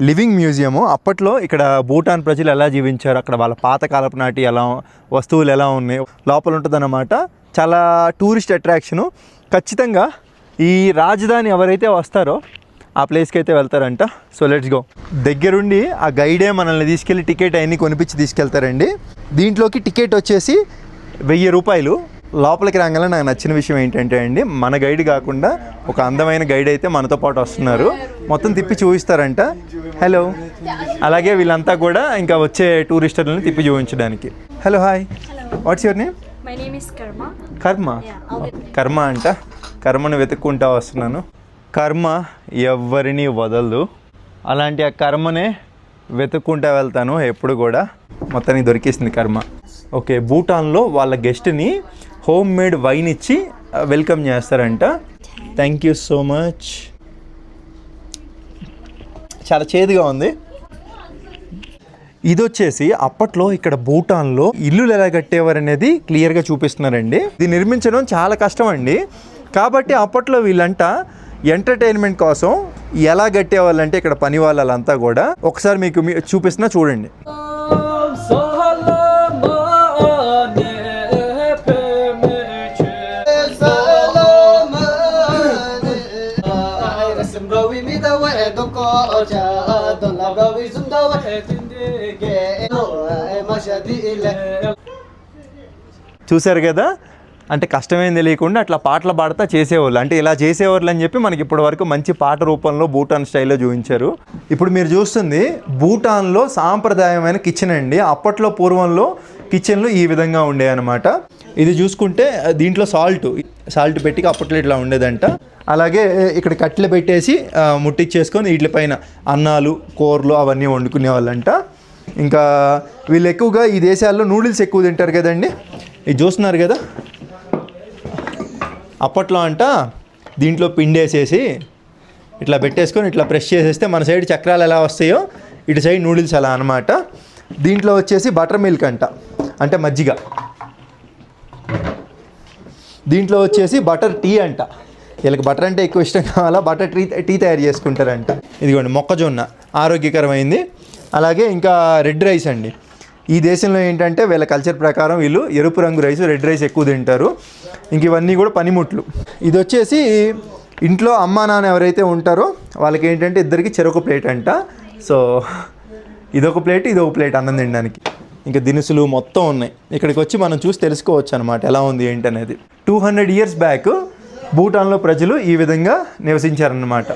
Living museum. అప్పట్లో ఇక్కడ భూటాన్ ప్రజలు ఎలా జీవించారు, అక్కడ వాళ్ళ పాతకాలపు నాటి ఎలా వస్తువులు ఎలా ఉన్నాయి లోపల ఉంటుందన్నమాట. చాలా టూరిస్ట్ అట్రాక్షను. ఖచ్చితంగా ఈ రాజధాని ఎవరైతే వస్తారో ఆ ప్లేస్కి అయితే వెళ్తారంట. So let's go. దగ్గరుండి ఆ గైడే మనల్ని తీసుకెళ్ళి టికెట్ అన్నీ కొనిపించి తీసుకెళ్తారండి. దీంట్లోకి టికెట్ వచ్చేసి 1000 రూపాయలు. లోపలికి రాగానే నాకు నచ్చిన విషయం ఏంటంటే అండి, మన గైడ్ కాకుండా ఒక అందమైన గైడ్ అయితే మనతో పాటు వస్తున్నారు. మొత్తం తిప్పి చూపిస్తారంట. హలో. అలాగే వీళ్ళంతా కూడా ఇంకా వచ్చే టూరిస్టులను తిప్పి చూపించడానికి. Hello, hi, what's your name? My name is కర్మ. కర్మ అంట. కర్మను వెతుక్కుంటా వస్తున్నాను. కర్మ ఎవరిని వదలదు. అలాంటి ఆ కర్మనే వెతుక్కుంటా వెళ్తాను ఎప్పుడు కూడా. మొత్తానికి దొరికేసింది కర్మ. ఓకే, భూటాన్లో వాళ్ళ గెస్ట్ని హోమ్ మేడ్ వైన్ ఇచ్చి వెల్కమ్ చేస్తారంట. Thank you so much. చాలా చేదుగా ఉంది. ఇది వచ్చేసి అప్పట్లో ఇక్కడ భూటాన్లో ఇల్లులు ఎలా కట్టేవారు అనేది క్లియర్గా చూపిస్తున్నారండి. ఇది నిర్మించడం చాలా కష్టం అండి. కాబట్టి అప్పట్లో వీళ్ళంట ఎంటర్టైన్మెంట్ కోసం ఎలా కట్టేవాళ్ళంటే ఇక్కడ పని వాళ్ళంతా కూడా ఒకసారి మీకు చూపిస్తున్నా చూడండి. చూశారు కదా, అంటే కష్టమేం తెలియకుండా అట్లా పాటలు పాడుతూ చేసేవాళ్ళు. అంటే ఇలా చేసేవాళ్ళు అని చెప్పి మనకి ఇప్పటి వరకు మంచి పాట రూపంలో భూటాన్ స్టైల్లో చూపించారు. ఇప్పుడు మీరు చూస్తుంది భూటాన్లో సాంప్రదాయమైన కిచెన్ అండి. అప్పట్లో పూర్వంలో కిచెన్లు ఈ విధంగా ఉండేవన్నమాట. ఇది చూసుకుంటే దీంట్లో సాల్ట్ పెట్టి అప్పట్లో ఇట్లా ఉండేదంట. అలాగే ఇక్కడ కట్టెలు పెట్టేసి ముట్టించేసుకొని వీటిపైన అన్నాలు, కూరలు అవన్నీ వండుకునే వాళ్ళంట. ఇంకా వీళ్ళు ఎక్కువగా ఈ దేశాల్లో నూడిల్స్ ఎక్కువ తింటారు కదండి. ఇది చూస్తున్నారు కదా, అప్పట్లో అంట దీంట్లో పిండేసేసి ఇట్లా పెట్టేసుకొని ఇట్లా ప్రెస్ చేసేస్తే మన సైడ్ చక్రాలు ఎలా వస్తాయో ఇటు సైడ్ నూడిల్స్ అలా అనమాట. దీంట్లో వచ్చేసి బటర్ మిల్క్ అంట, అంటే మజ్జిగ. దీంట్లో వచ్చేసి బటర్ టీ అంట. వీళ్ళకి బటర్ అంటే ఎక్కువ ఇష్టం కావాలా, బటర్ టీ తయారు చేసుకుంటారంట. ఇదిగోండి మొక్కజొన్న, ఆరోగ్యకరమైంది. అలాగే ఇంకా రెడ్ రైస్ అండి. ఈ దేశంలో ఏంటంటే వీళ్ళ కల్చర్ ప్రకారం వీళ్ళు ఎరుపు రంగు రైస్, రెడ్ రైస్ ఎక్కువ తింటారు. ఇంక ఇవన్నీ కూడా పనిముట్లు. ఇది వచ్చేసి ఇంట్లో అమ్మా నాన్న ఎవరైతే ఉంటారో వాళ్ళకి ఏంటంటే ఇద్దరికి చెరొక ప్లేట్ అంట. సో ఇదొక ప్లేట్, ఇదొక ప్లేట్ అన్నం తినడానికి. ఇంకా దినుసులు మొత్తం ఉన్నాయి. ఇక్కడికి వచ్చి మనం చూసి తెలుసుకోవచ్చు అనమాట ఎలా ఉంది ఏంటనేది. 200 years బ్యాక్ భూటాన్లో ప్రజలు ఈ విధంగా నివసించారన్నమాట.